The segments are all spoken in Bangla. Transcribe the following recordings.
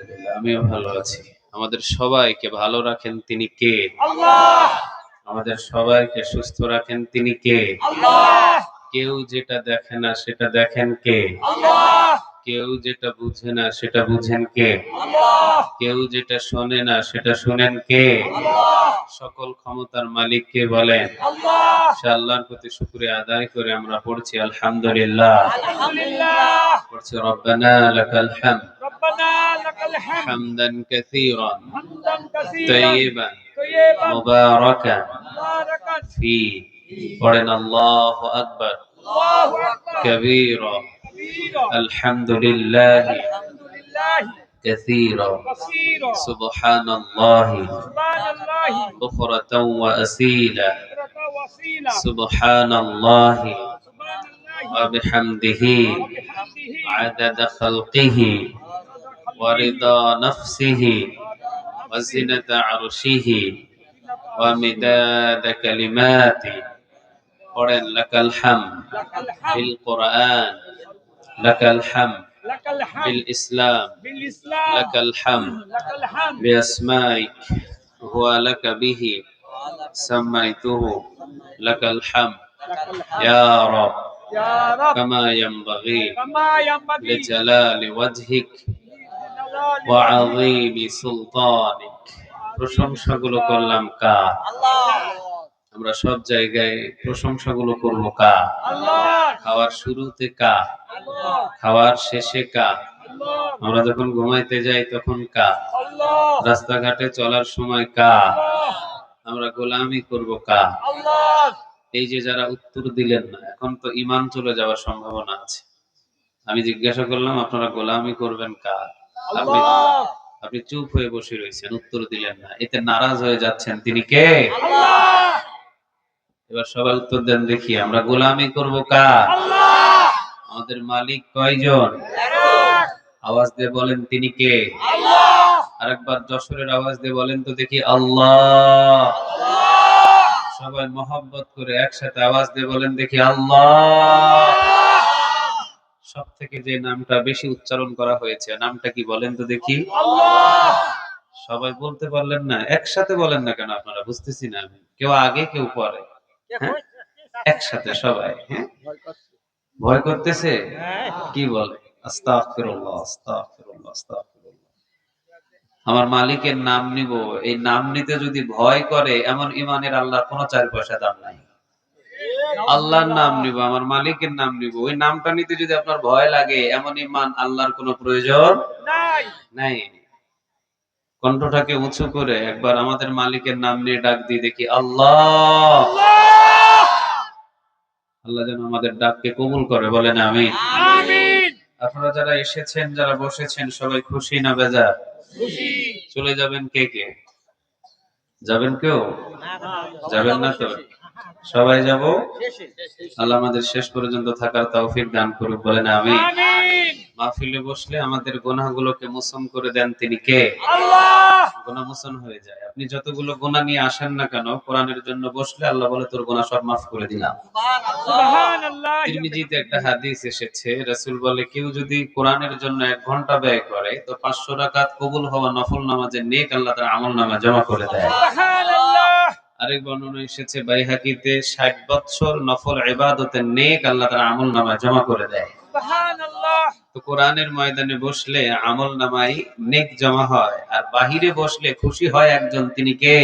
আলহামদুলিল্লাহ, আমিও ভালো আছি। আমাদের সবাইকে ভালো রাখেন তিনি কে? আল্লাহ। আমাদের সবাইকে সুস্থ রাখেন তিনি কে? আল্লাহ। কেউ যেটা দেখে না সেটা দেখেন কে? আল্লাহ। কেউ যেটা বুঝে না সেটা বুঝেন কে? আল্লাহ। কেউ যেটা শোনে না সেটা শুনেন কে? আল্লাহ। সকল ক্ষমতার মালিক কে বলেন? আল্লাহ। সে আল্লাহর প্রতি শুকরিয়া আদায় করে আমরা পড়ছি আলহামদুলিল্লাহ। আলহামদুলিল্লাহ। পড়ছি রব্বানা লাকাল হামদ রব্বানা লাকাল হামদ হামদান কাসীরান হামদান কাসীরান তাইয়িবান তাইয়িবান মুবারাকান মুবারাকান ফি। পড়েন আল্লাহু আকবার আল্লাহু আকবার কাবীরা কাবীরা আলহামদুলিল্লাহি আলহামদুলিল্লাহ কাসীরা কাসীরা সুবহানাল্লাহি সুবহানাল্লাহি বুকরাতাও ওয়া আসীলা ওয়াসীলা সুবহানাল্লাহি সুবহানাল্লাহি ওয়া বিহামদিহি ওয়া বিহামদিহি আদাদা খালকিহি ওয়া রিদা নাফসিহি ওয়া জিনাতা আরশিহি ওয়া মিদাদা কালিমাতি। পড়েন লাকাল হামদ লাকাল বিল হামদ কুরআন লাকাল হামদ লাকাল হামদ বিল ইসলাম বিল ইসলাম লাকাল হামদ লাকাল হামদ বিআসমাইক হুয়া লাকা বিহি সামাইতুহু লাকাল হামদ লাকাল হামদ ইয়া রাব ইয়া রাব কামা ইয়ানবাগি কামা ইয়ানবাগি লিজালালি ওয়াজহিক ওয়া আযীমি সুলতানিক। প্রশংসাগুলো করলাম কার? আল্লাহ। আমরা সব জায়গায় প্রশংসাগুলো করব কার? আল্লাহ। খাওয়ার শুরুতে কার? আল্লাহ। খাওয়ার শেষে কার? আল্লাহ। আমরা যখন ঘুমাইতে যাই তখন কার? আল্লাহ। রাস্তাঘাটে চলার সময় কার? আল্লাহ। আমরা গোলামি করব কার? আল্লাহ। এই যে যারা উত্তর দিলেন না, এখন তো ঈমান চলে যাওয়ার সম্ভাবনা আছে। আমি জিজ্ঞাসা করলাম আপনারা গোলামি করবেন কার? আপনি আল্লাহ। আপনি চুপ হয়ে বসে রয়েছেন, উত্তর দিলেন না, এতে নারাজ হয়ে যাচ্ছেন। তিনি কে? আল্লাহ। এবার সবাই উত্তর দেন দেখি, আমরা গোলামি করব কার? আল্লাহ। আমাদের মালিক কয়জন? এক। আওয়াজ দিয়ে বলেন তিনি কে? আল্লাহ। আরেকবার যশোরের আওয়াজ দিয়ে বলেন তো দেখি, আল্লাহ। আল্লাহ। সবাই মহব্বত করে একসাথে আওয়াজ দিয়ে বলেন দেখি, আল্লাহ। সব থেকে যে নামটা বেশি উচ্চারণ করা হয়েছে নামটা কি বলেন তো দেখি? আল্লাহ। সবাই বলতে পারলেন না, একসাথে বলেন না কেন আপনারা? বুঝতেছি না আমি। কেউ আগে কেউ পরে, হ্যাঁ? একসাথে সবাই, হ্যাঁ? ভয় করতেছে? কি বলে? আস্তাগফিরুল্লাহ আস্তাগফিরুল্লাহ আস্তাগফিরুল্লাহ। আমার মালিকের নাম নিব, এই নাম নিতে যদি ভয় করে এমন ইমানের আল্লাহর কোনো 4 পয়সা দাম নাই। আল্লাহর নাম নিব, আমার মালিকের নাম নিব, ওই নামটা নিতে যদি আপনার ভয় লাগে এমন ইমান আল্লাহর কোনো প্রয়োজন নাই। নাই। কণ্ঠটাকে উঁচু করে একবার আমাদের মালিকের নাম নিয়ে ডাক দিয়ে দেখি, আল্লাহ। আল্লাহ। আল্লাহ যেন আমাদের ডাককে কবুল করে, বলেন আমিন। আমিন। আপনারা যারা এসেছেন, যারা বসেছেন, সবাই খুশি না বেজার? খুশি। চলে যাবেন কে কে? যাবেন কেউ? যাবেন না তো? সবাই যাব? আল্লাহ আমাদের শেষ পর্যন্ত থাকার তৌফিক দান করুক, বলেন আমিন। আমিন। মাহফিলে বসলে আমাদের গুনাহগুলোকে মোচন করে দেন তিনি কে? আল্লাহ। গুনাহ মোচন হয়ে যায়। আপনি যতগুলো গুনাহ নিয়ে আসেন না কেন, কোরআনের জন্য বসলে আল্লাহ বলে তোর গুনাহ সব মাফ করে দিলাম। সুবহানাল্লাহ। তিরমিজিতে একটা হাদিস এসেছে, রাসূল বলে কেউ যদি কোরআনের জন্য 1 ঘন্টা ব্যয় করে তো 500 রাকাত কবুল হওয়া নফল নামাজের নেক আল্লাহ তার আমলনামায় জমা করে দেয়। সুবহানাল্লাহ। আরেক বর্ণনা এসেছে বাইহাকিতে 60 বছর নফল ইবাদতের নেক আল্লাহ তার আমলনামায় জমা করে দেয়। সুবহানাল্লাহ। তো কোরআনের ময়দানে বসলে আমলনামায় নেক জমা হয়, আর বাহিরে বসলে খুশি হয় একজন, তিনি কে?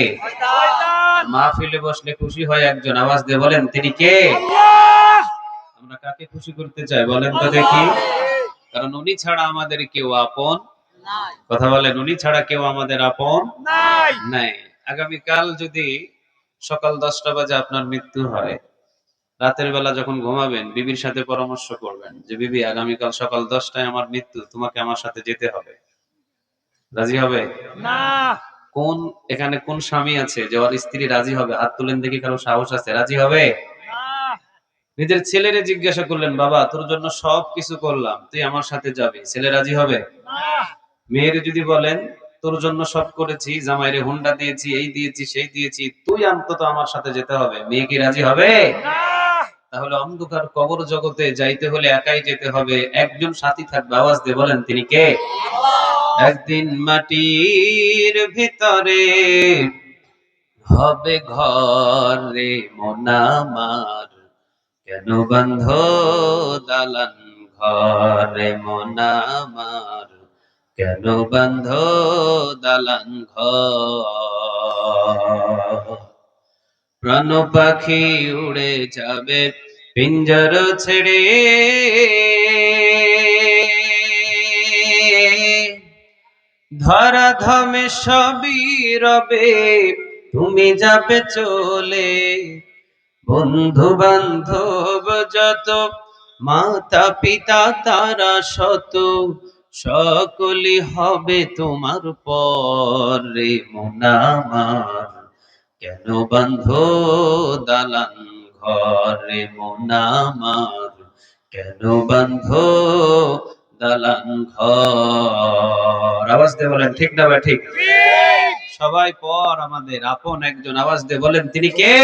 শয়তান। মাহফিলে বসলে খুশি হয় একজন, আওয়াজ দিয়ে বলেন তিনি কে? আল্লাহ। আমরা কাকে খুশি করতে চাই বলেন তো দেখি? কারণ উনি ছাড়া আমাদের কেউ আপন নাই। কথা বলেন, উনি ছাড়া কেউ আমাদের আপন নাই। নাই। আগামীকাল যদি সকাল 10টা বাজে আপনার মৃত্যু হয়, রাতের বেলা যখন ঘুমাবেন বিবির সাথে পরামর্শ করবেন যে বিবি আগামীকাল সকাল 10টায় আমার মৃত্যু, তোমাকে আমার সাথে যেতে হবে। রাজি হবে? না। এখানে কোন স্বামী আছে যে ওর স্ত্রী রাজি হবে? হাত তুলেন দেখি, কারো সাহস আছে? রাজি হবে? না। নিজের ছেলেরে জিজ্ঞাসা করলেন, বাবা তোর জন্য সব কিছু করলাম, তুই আমার সাথে যাবি, ছেলে রাজি হবে? না। মেয়ের যদি বলেন তোর জন্য সব করেছি, জামাইরে হুন্ডা দিয়েছি, এই দিয়েছি সেই দিয়েছি, তুই অন্তত আমার সাথে যেতে হবে, মেয়ে কি রাজি হবে? না। তাহলে অন্ধকার কবর জগতে যাইতে হলে একাই যেতে হবে, একজন সাথী থাকবে, আওয়াজ দিয়ে বলেন তিনি কে? আল্লাহ। একদিন মাটির ভিতরে হবে ঘর রে মন আমার, কেন বন্ধ দালান ঘর রে মন আমার, কেন বন্ধ দালান ঘর। প্রাণ পাখি উড়ে যাবে পিঞ্জর ছেড়ে, ধরা ধামে সবই রবে তুমি যাবে চলে। বন্ধু বান্ধব যত, মাতা পিতা তারা শত, সকলই হবে তোমার পরে মন আমার, কেন বন্ধ দালান ঘরে মন আমার, কেন বন্ধ দালান ঘর। আওয়াজ দিয়ে বলেন ঠিক না ভাই ঠিক? সবাই পর আমাদের আপন একজন, আওয়াজ দিয়ে বলেন তিনি কে?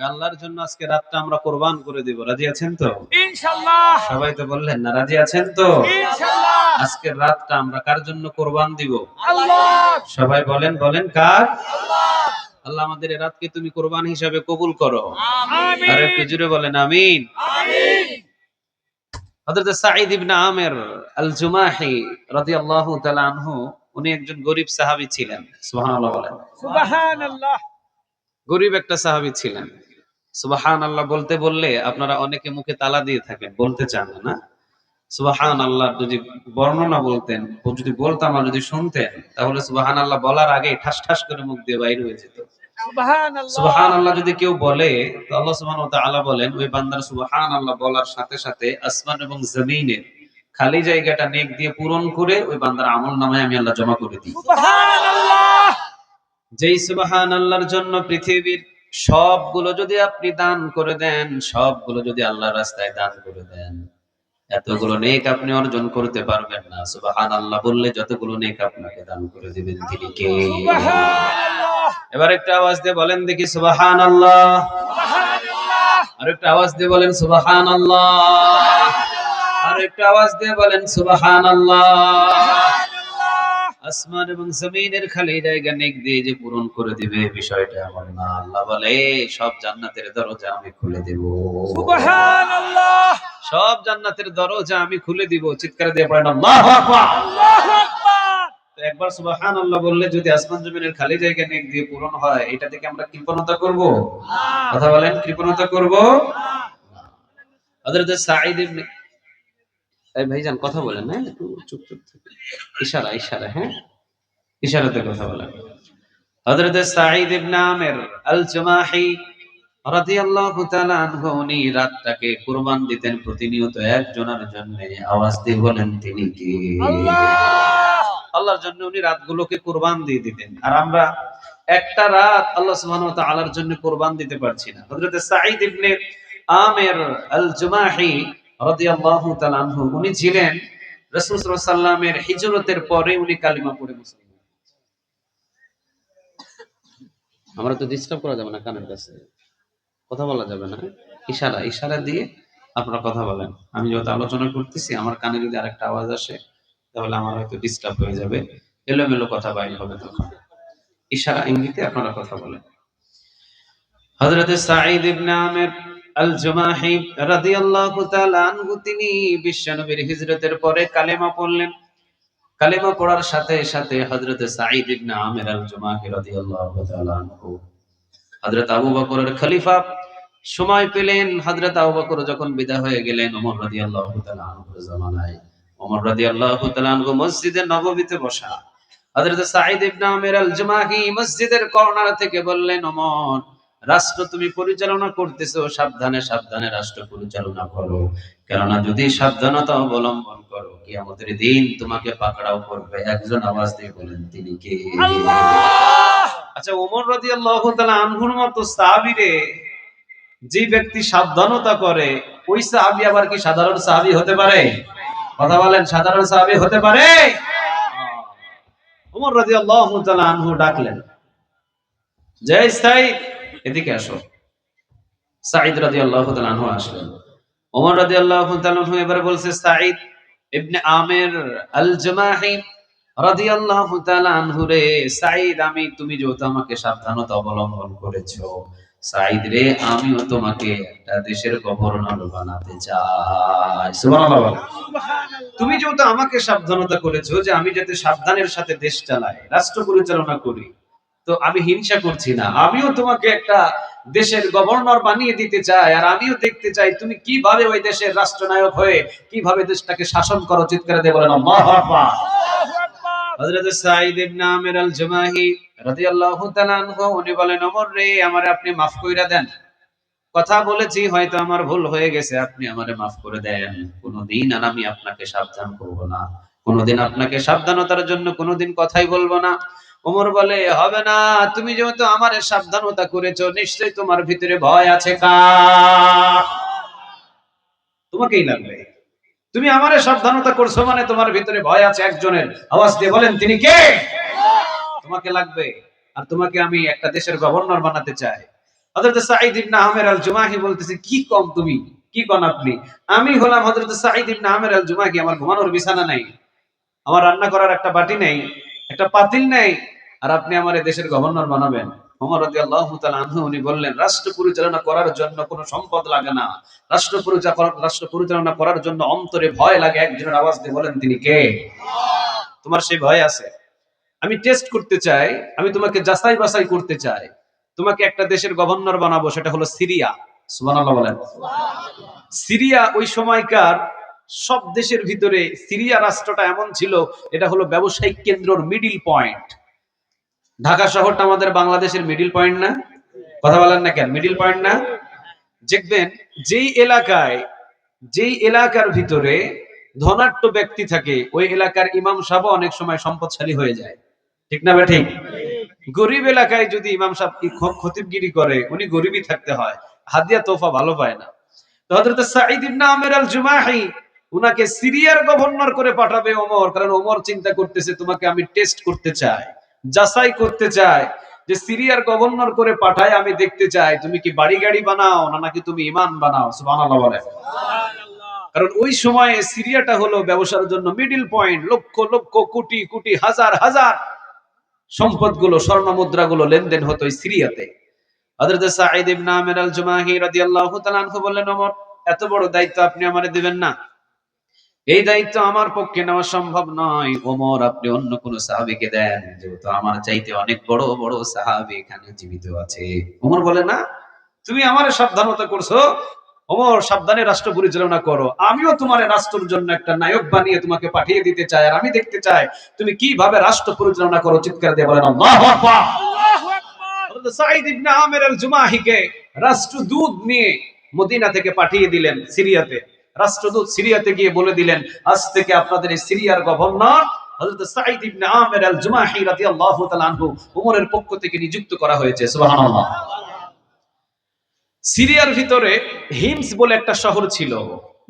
আল্লাহর জন্য আজকে রাতটা আমরা কোরবান করে দিব, রাজি আছেন তো? ইনশাআল্লাহ। সবাই তো বললেন না, রাজি আছেন তো? ইনশাআল্লাহ। আজকের রাতটা আমরা কার জন্য কোরবান দিব? আল্লাহ। সবাই বলেন, বলেন কার? আল্লাহ। আল্লাহ আমাদের এই রাতকে তুমি কোরবান হিসাবে কবুল করো। আমিন। আর একটু জোরে বলেন আমিন। আমিন। হযরত সাঈদ ইবনে আমের আল জুমাহি রাদিয়াল্লাহু তাআলা আনহু, উনি একজন গরীব সাহাবী ছিলেন। সুবহানাল্লাহ বলেন। সুবহানাল্লাহ। গরীব একটা সাহাবী ছিলেন। সুবহানাল্লাহ বলতে বললে আপনারা অনেকে মুখে তালা দিয়ে থাকেন, বলতে চান না। সুবহানাল্লাহ যদি বর্ণনা বলতেন, যদি বলতাম আর যদি শুনতেন, তাহলে সুবহানাল্লাহ বলার আগে ঠাস ঠাস করে মুখ দিয়ে বাইর হয়ে যেত। সুবহানাল্লাহ। সুবহানাল্লাহ যদি কেউ বলে, তো আল্লাহ সুবহানাহু ওয়া তাআলা বলেন ওই বান্দার সুবহানাল্লাহ বলার সাথে সাথে আসমান এবং জমিনের খালি জায়গাটা নেক দিয়ে পূরণ করে ওই বান্দার আমলনামায় আমি আল্লাহ জমা করে দিই। সুবহানাল্লাহ। যেই সুবহানাল্লাহর জন্য পৃথিবীর সবগুলো যদি আপনি দান করে দেন, সবগুলো যদি আল্লাহর রাস্তায় দান করে দেন, এতগুলো নেক আপনি অর্জন করতে পারবেন না। সুবহানাল্লাহ বললে যতগুলো নেক আপনাকে দান করে দিবেন তিনি কে? সুবহানাল্লাহ। এবার একটা আওয়াজ দিয়ে বলেন দেখি সুবহানাল্লাহ। সুবহানাল্লাহ। আর একটা আওয়াজ দিয়ে বলেন সুবহানাল্লাহ। আর একটা আওয়াজ দিয়ে বলেন সুবহানাল্লাহ। আসমান এবং জমিনের খালি জায়গা নেক দিয়ে যে পূরণ করে দিবে, বিষয়টা এমন না। আল্লাহ বলে সব জান্নাতের দরজা আমি খুলে দেব। সুবহানাল্লাহ। সব জান্নাতের দরজা আমি খুলে দিব। চিৎকার দিয়ে পড়েন আল্লাহু আকবার। আল্লাহু আকবার। তো একবার সুবহানাল্লাহ বললে যদি আসমান জমিনের খালি জায়গা নেক দিয়ে পূরণ হয়, এটা থেকে আমরা কৃপণতা করব? কথা বলেন, কৃপণতা করব? হযরত সাঈদ ইবনে, এই ভাইজান কথা বলেন না, একটু চুপ চুপ থাকেন। ইশারা ইশারা, হ্যাঁ ইশারাতে কথা বলেন। হযরত সাঈদ ইবনে আমের আল জুমাহি রাদিয়াল্লাহু তাআলা আনহু, উনি রাতটাকে কুরবান দিতেন প্রতিনিয়ত একজনের জন্য। আওয়াজ দিয়ে বলেন তিনি কে? আল্লাহ। আল্লাহর জন্য উনি রাতগুলোকে কুরবান দিয়ে দিতেন। আর আমরা একটা রাত আল্লাহ সুবহানাহু ওয়া তাআলার জন্য কুরবান দিতে পারছি না। হযরত সাঈদ ইবনে আমের আল জুমাহি রাদিয়াল্লাহু তাআলা আনহু, উনি ছিলেন রাসূল সাল্লাল্লাহু আলাইহি ওয়াসাল্লামের হিজরতের পরে উনি কালিমা পড়ে মুসলিম। আমরা তো ডিস্টার্ব করা যাবে না, কানের কাছে কথা বলা যাবে না। ইশারা ইশারা দিয়ে আপনারা কথা বলেন। আমি যত আলোচনা করতেছি আমার কানে যদি আরেকটা আওয়াজ আসে, তাহলে আমার হয়তো ডিস্টার্ব হয়ে যাবে, এলোমেলো কথা বাইর হবে তখন। ইশারা ইঙ্গিতে আপনারা কথা বলেন। হযরত সাঈদ ইবনে আমের আল জুমাহি রাদিয়াল্লাহু তাআলা আনহু, তিনি বিশ্বনবীর হিজরতের পরে কালেমা পড়লেন। কালেমা পড়ার সাথে সাথে হযরত সাঈদ ইবনে আমের আল জুমাহি রাদিয়াল্লাহু তাআলা আনহু হযরত আবু বকরের খলিফা সময় পেলেন। হযরত আবু বকর যখন বিদায় হয়ে গেলেন ওমর রাদিয়াল্লাহু তাআলা আনহুর জামানায়, ওমর রাদিয়াল্লাহু তাআলা আনহু মসজিদে নববীতে বসা। হযরত সাঈদ ইবনে আমের আল জুমাহি মসজিদের কর্নার থেকে বললেন, ওমর, রাষ্ট্র তুমি পরিচালনা করতেছো, সাবধানে সাবধানে রাষ্ট্র পরিচালনা করো, কেননা যদি সাবধানতা অবলম্বন করো কিয়ামতের দিন তোমাকে পাকড়াও করবে। একজন আওয়াজ দিয়ে বলেন তিনি কে? আল্লাহ। আচ্ছা, ওমর রাদিয়াল্লাহু তাআলা আনহুর মতো সাহাবীরে যে ব্যক্তি সাবধানতা করে, ওই সাহাবী আবার কি সাধারণ সাহাবী হতে পারে? কথা বলেন, সাধারণ সাহাবী হতে পারে? ওমর রাদিয়াল্লাহু তাআলা আনহু ডাকলেন, যে সাঈদ এদিকে আসো। সাঈদ রাদিয়াল্লাহু তাআলা আনহু আসলেন। ওমর রাদিয়াল্লাহু তাআলা আনহু এবারে বলছে, সাঈদ ইবনে আমির আল জামাহি রাদিয়াল্লাহু তাআলা আনহু রে, সাঈদ তুমি যেহেতু আমাকে সাবধানতা অবলম্বন করেছো, সাঈদ রে আমিও তোমাকে একটা দেশের গভর্নর বানাতে চাই। সুবহানাল্লাহ বলেন। তুমি যেহেতু আমাকে সাবধানতা করেছো যে আমি যাতে সাবধানের সাথে দেশ চালাই, রাষ্ট্র পরিচালনা করি, তো আমি হিংসা করছি না, আমিও তোমাকে একটা দেশের গভর্নর বানিয়ে দিতে চাই, আর আমিও দেখতে চাই তুমি কিভাবে ওই দেশের রাষ্ট্রনায়ক হয়ে কিভাবে দেশটাকে শাসন করো। চিৎকার দিয়ে বলেন আল্লাহু আকবার। হযরত সাঈদ ইবনে আমির আল জামাহি রাদিয়াল্লাহু তাআলা আনহু উনি বলেন, ওমর রে, আমারে আপনি মাফ কইরা দেন, কথা বলেছি, হয়তো আমার ভুল হয়ে গেছে, আপনি আমারে মাফ করে দেন। কোনদিন আর আমি আপনাকে সাবধান করব না, কোনদিন আপনাকে সাবধানতার জন্য কোনদিন কথাই বলবো না। ওমর বলে, হবে না, তুমি যেহেতু আমারে সাবধানতা করেছো, নিশ্চয়ই তোমার ভিতরে ভয় আছে। কার? তোমাকেই লাগবে। তুমি আমারে সাবধানতা করছো মানে তোমার ভিতরে ভয় আছে একজনের। আওয়াজ দিয়ে বলেন, তিনি কে? তোমাকে লাগবে। আর তোমাকে আমি একটা দেশের গভর্নর বানাতে চাই। হযরত সাঈদ ইবনে আমির আল জুমাহি বলতেছে, কি কম তুমি, কি কোন আপনি? আমি হলাম হযরত সাঈদ ইবনে আমির আল জুমাহি, আমার ঘুমানোর বিছানা নাই, আমার রান্না করার একটা বাটি নেই, একটা পাতিল নেই, আর আপনি আমার এই দেশের গভর্নর বানাবেন? ওমর রাদিয়াল্লাহু তাআলা আনহু উনি বললেন, রাষ্ট্র পরিচালনা করার জন্য কোনো সম্পদ লাগে না, রাষ্ট্র পরিচালনা করার জন্য অন্তরে ভয় লাগে। একজনের আওয়াজ দিয়ে বলেন, তিনি কে? তোমার সেই ভয় আছে? আমি টেস্ট করতে চাই, আমি তোমাকে যাচাই বাছাই করতে চাই। তোমাকে একটা দেশের গভর্নর বানাবো, সেটা হলো সিরিয়া। সুবহানাল্লাহ বলেন। সিরিয়া ওই সময়কার সব দেশের ভিতরে সিরিয়া রাষ্ট্রটা এমন ছিল, এটা হলো ব্যবসায়িক কেন্দ্রর মিডিল পয়েন্ট। ঢাকা শহরটা আমাদের বাংলাদেশের মিডিল পয়েন্ট না? কথা বলেন না কেন? মিডিল পয়েন্ট না? দেখবেন যেই এলাকার ভিতরে ধনাঢ্য ব্যক্তি থাকে, ওই এলাকার ইমাম সাহেব অনেক সময় সম্পদশালী হয়ে যায়। ঠিক না ঠিক? গরিব এলাকায় যদি ইমাম সাহেব খতিবগিরি করে, উনি গরিবই থাকতে হয়, হাদিয়া তোফা ভালো পায় না। তো হযরত সাঈদ ইবনে আমির আল জুমাহি উনাকে সিরিয়ার গভর্নর করে পাঠাবে ওমর, কারণ ওমর চিন্তা করতেছে তোমাকে আমি টেস্ট করতে চাই, যাচাই করতে চাই, যে সিরিয়ার গভর্নর করে পাঠায় আমি দেখতে চাই তুমি কি বাড়ি গাড়ি বানাও না নাকি তুমি ঈমান বানাও। সুবহানাল্লাহ বলে। কারণ ওই সময়ে সিরিয়াটা হলো ব্যবসার জন্য মিডল পয়েন্ট, লক্ষ লক্ষ কোটি কোটি হাজার হাজার সম্পদগুলো, স্বর্ণ মুদ্রাগুলো লেনদেন হতো এই সিরিয়াতে। হযরত সাঈদ ইবনে আমির আল জুমাহি রাদিয়াল্লাহু তাআলা আনহু বললেন, ওমর, এত বড় দায়িত্ব আপনি আমারে দিবেন না, এই দায়িত্ব আমার পক্ষে নেওয়া সম্ভব নয়। ওমর, আপনি অন্য কোন সাহাবীকে দেন, যেহেতু আমার চাইতে অনেক বড় বড় সাহাবী এখানে জীবিত আছে। ওমর বলে, না, তুমি আমারে সাবধানতা করছো, ওমর সাবধানে রাষ্ট্র পরিচালনা করো, আমিও তোমার রাষ্ট্রের জন্য একটা নায়ক বানিয়ে তোমাকে পাঠিয়ে দিতে চাই, আর আমি দেখতে চাই তুমি কিভাবে রাষ্ট্র পরিচালনা করো। চিৎকার দিয়ে বলেন আল্লাহু আকবার। আল্লাহু আকবার। হযরত সাঈদ ইবনে আমির আল জুমাহিকে রাষ্ট্রদূত নিয়ে মদিনা থেকে পাঠিয়ে দিলেন সিরিয়াতে। রাষ্ট্রদূত সিরিয়াতে গিয়ে বলে দিলেন, আজ থেকে আপনাদের এই সিরিয়ার গভর্নর হযরত সাঈদ ইবনে আমির আল জুমাহি রাদিয়াল্লাহু তাআলা আনহু ওমরের পক্ষ থেকে নিযুক্ত করা হয়েছে। সুবহানাল্লাহ। সিরিয়ার ভিতরে হিমস বলে একটা শহর ছিল।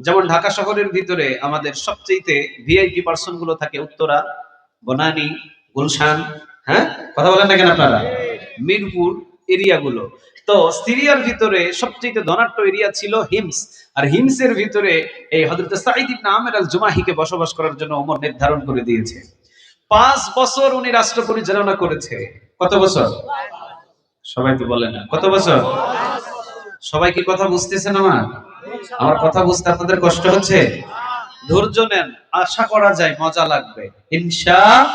যেমন ঢাকা শহরের ভিতরে আমাদের সবচেয়ে ভিআইপি পার্সন গুলো থাকে উত্তরা, বনানী, গুলশান, হ্যাঁ, কথা বলেন না কেন আপনারা? মিরপুর এরিয়াগুলো। তো সিরিয়ার ভিতরে সবচেয়ে ধনাঢ্য এরিয়া ছিল হিমস। আর হিমসের ভিতরে এই হযরত সাঈদ ইবনে আমির আল জুমাহিকে বসবাস করার জন্য ওমর নির্ধারণ করে দিয়েছে। 5 বছর উনি রাষ্ট্র পরিচালনা করেছে। কত বছর? সবাই তো বলে না কত বছর। সবাই কি কথা বুঝতেছেন? আমার কথা বুঝতে আপনাদের কষ্ট হচ্ছে? ধৈর্য নেন, আশা করা যায় মজা লাগবে ইনশাআল্লাহ।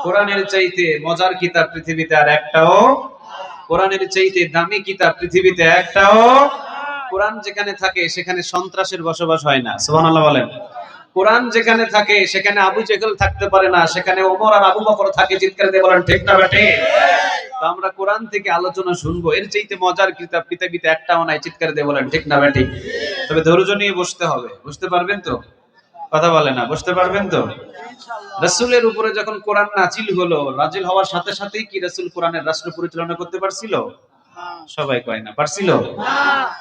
কোরআনের চাইতে মজার কিতাব পৃথিবীতে আর একটাও, কোরআনের চাইতে দামি কিতাব পৃথিবীতে একটাও। কোরআন যেখানে থাকে সেখানে সন্ত্রাসের বসবাস হয় না। সুবহানাল্লাহ বলেন। কোরআন যেখানে থাকে সেখানে আবু জেহেল থাকতে পারে না, সেখানে ওমর আর আবু বকর থাকে। চিৎকার দিয়ে বলেন ঠিক না বেঠিক? তো আমরা কোরআন থেকে আলোচনা শুনবো, এর চাইতে মজার কিতাব পৃথিবীতে একটাও নাই। চিৎকার দিয়ে বলেন ঠিক না বেঠিক? তবে ধৈর্য নিয়ে বসতে হবে। বুঝতে পারবেন তো? কথা বলে না, বুঝতে পারবেন তো? রাসূলের উপরে যখন কোরআন নাজিল হলো, নাজিল হওয়ার সাথে সাথেই কি রাসূল কোরআনের রাষ্ট্র পরিচালনা করতে পারছিল? সবাই কয় না, পারছিল?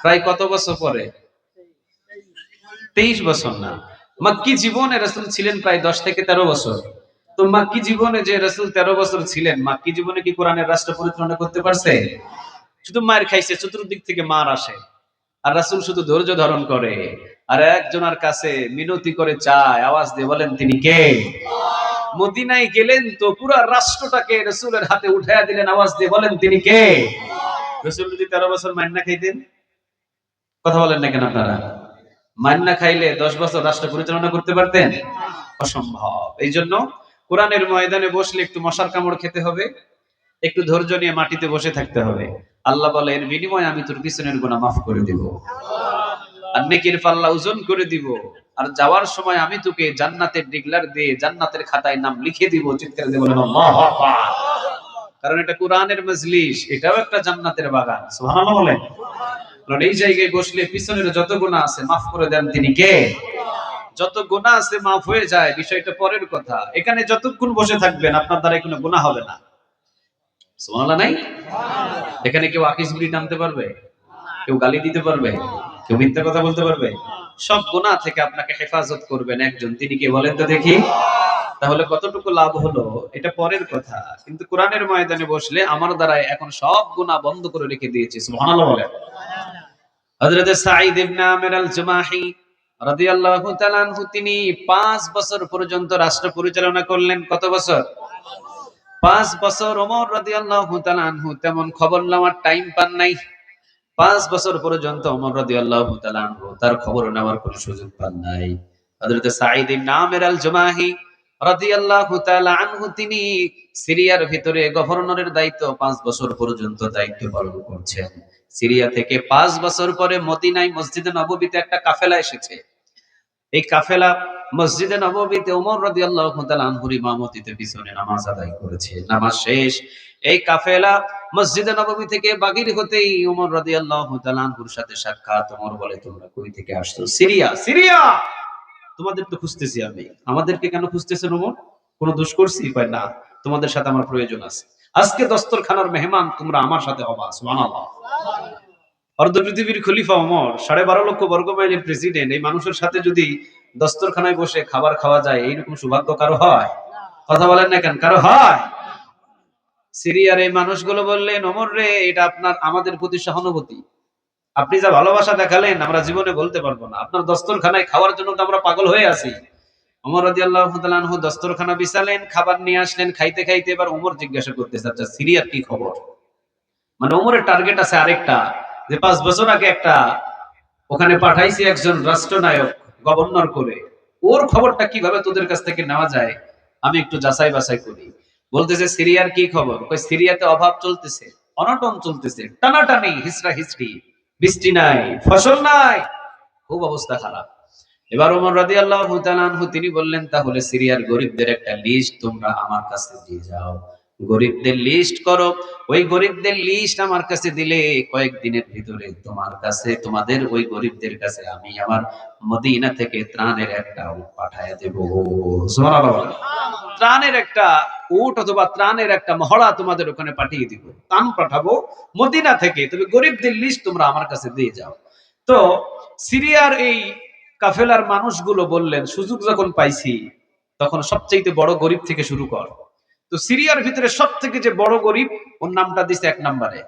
প্রায় কত বছর পরে? 23 বছর না। মক্কি জীবনে রাসূল ছিলেন প্রায় 10 থেকে 13 বছর। তো মক্কি জীবনে যে রাসূল 13 বছর ছিলেন, মক্কি জীবনে কি কোরআনের রাষ্ট্র পরিচালনা করতে পারছে? শুধু মার খাইছে, চতুর্দিক থেকে মার আসে, আর রাসূল শুধু ধৈর্য ধারণ করে। আর একজনের কাছে মিনতি করে চায়, আওয়াজ দিয়ে বলেন তিনি কে? মদিনায় গেলেন তো পুরা রাষ্ট্রটাকে রাসূলের হাতে উঠায়া দিলেন, আওয়াজ দিয়ে বলেন তিনি কে? রাসূল যদি 13 বছর মান্না খাইতেন, কথা বলেন না কেন আপনারা? মান্না খাইলে 10 বছর রাষ্ট্র পরিচালনা করতে পারতেন? অসম্ভব। এই জন্য কোরআনের ময়দানে বসলে একটু মশার কামড় খেতে হবে, একটু ধৈর্য নিয়ে মাটিতে বসে থাকতে হবে। আল্লাহ বলে এর বিনিময়ে আমি তোর পিছনের গুনাহ মাফ করে দেব, আর নেকির পাল্লা ওজন করে দিব, আর যাওয়ার সময় আমি তোকে জান্নাতের ডিগলার দিয়ে জান্নাতের খাতায় নাম লিখে দিব। চিৎকার দিয়ে বলেন আল্লাহু আকবার। কারণ এটা কোরআনের মজলিস, এটাও একটা জান্নাতের বাগান। সুবহানাল্লাহ বলেন। কারণ এই জায়গায় বসলে পিছনের যত গুনাহ আছে মাফ করে দেন তিনি কে? যত গুনাহ আছে মাফ হয়ে যায়, বিষয়টা পরের কথা। এখানে যতক্ষণ বসে থাকবেন আপনার দ্বারা কোনো গুনাহ হবে না। সুবহানাল্লাহ নাই? এখানে কেউ আকিস বিড়ি টানতে পারবে? কেউ গালি দিতে পারবে? কেউ মিথ্যা কথা বলতে পারবে? সব গুনাহ থেকে আপনাকে হেফাজত করবেন একজন, তিনি কে বলেন তো দেখি? তাহলে কতটুকু লাভ হলো এটা পরের কথা, কিন্তু কোরআনের ময়দানে বসলে আমার দ্বারা এখন সব গুনাহ বন্ধ করে রেখে দিয়েছি। সুবহানাল্লাহ বলেন। হযরত সাঈদ ইবনে আমির আল-জুমাহি রাদিয়াল্লাহু তাআলা আনহু তিনি 5 বছর পর্যন্ত রাষ্ট্র পরিচালনা করলেন। কত বছর? 5 বছর। ওমর রাদিয়াল্লাহু তাআলা আনহু তেমন খবর নেওয়ার টাইম পান নাই। 5 বছর পর্যন্ত ওমর রাদিয়াল্লাহু তাআলা আনহু তার খবর নেওয়ার কোনো সুযোগ পান নাই। হযরত সাঈদ ইবনে আমির আল-জুমাহি রাদিয়াল্লাহু তাআলা আনহু তিনি সিরিয়ার ভিতরে গভর্নরের দায়িত্ব 5 বছর পর্যন্ত দায়িত্ব পালন করছেন। সিরিয়া থেকে 5 বছর পরে মদিনায় মসজিদে নববীতে একটা কাফেলা এসেছে। এই কাফেলা মসজিদে নববীতে ওমর রাদিয়াল্লাহু তাআলা আনহুর ইমামতিতে পিছনে নামাজ আদায় করেছে। নামাজ শেষ, এই কাফেলা মসজিদে নববী থেকে বাগির হতেই ওমর রাদিয়াল্লাহু তাআলা আনহুর সাথে সাক্ষাৎ। ওমর বলে, তোমরা কই থেকে আসছো? সিরিয়া। সিরিয়া, তোমাদের তো খুঁজতেছি আমি। আমাদেরকে কেন খুঁজতেছেন ওমর? কোন দোষ করছি? কয় না, তোমাদের সাথে আমার প্রয়োজন আছে। আজকে দস্তরখানার মেহমান তোমরা আমার সাথে হবা। সুবহানাল্লাহ। অর্ধ পৃথিবীর খলিফা ওমর, 12.5 লক্ষ বর্গ মাইলের প্রেসিডেন্ট, এই মানুষের সাথে যদি দস্তরখানায় বসে খাবার খাওয়া যায়, এইরকম সৌভাগ্য কারো হয়? কথা বলেন না কেন, কারো হয়? সিরিয়ার এই মানুষগুলো বললেন, ওমর রে, এটা আপনার আমাদের প্রতি সহানুভূতি। আপনি যা ভালোবাসা দেখালেন আমরা জীবনে বলতে পারবো না। আপনার দস্তরখানায় খাওয়ার জন্য তো আমরা পাগল হয়ে আছি। ওমর রাদিয়াল্লাহু তাআলা আনহু দস্তরখানা বিছালেন, খাবার নিয়ে আসলেন। খাইতে খাইতে এবার ওমর জিজ্ঞাসা করতেছে, আচ্ছা সিরিয়ার কি খবর? মানে ওমরের টার্গেট আছে আরেকটা, যে 5 বছর আগে একটা ওখানে পাঠাইছি একজন রাষ্ট্রনায়ক গভর্নর করে, ওর খবরটা কিভাবে তোদের কাছ থেকে নেওয়া যায় আমি একটু যাচাই বাছাই করি। বলতেছে সিরিয়ার কি খবর? কই সিরিয়াতে অভাব চলতেছে, অনটন চলতেছে, টানাটানি, হিসরা হিসরি, বৃষ্টি নাই, ফসল নাই, খুব অবস্থা খারাপ। এবার ওমর রাদিয়াল্লাহু তাআলা আনহু তিনি বললেন, তাহলে সিরিয়ার গরিবদের একটা লিস্ট তোমরা আমার কাছে দিয়ে যাও। গরিবদের লিস্ট করো। ওই গরিবদের লিস্ট আমার কাছে দিলে কয়েকদিনের ভিতরে তোমার কাছে, তোমাদের ওই গরিবদের কাছে আমি আমার মদিনা থেকে ত্রাণের একটা উট পাঠায় দেব। সুবহানাল্লাহ বলেন। ত্রাণের একটা উট অথবা ত্রাণের একটা মহড়া তোমাদের ওখানে পাঠিয়ে দিব। ত্রাণ পাঠাবো মদিনা থেকে, তবে গরিবদের লিস্ট তোমরা আমার কাছে দিয়ে যাও। তো সিরিয়ার এই কাফেলার মানুষগুলো বললেন, সুযোগ যখন পাইছি তখন সবচেয়ে বড় গরিব থেকে শুরু কর। তো সিরিয়ার ভিতরে সব থেকে যে বড় গরিব, ওর নামটা দিছে 1 নম্বরে,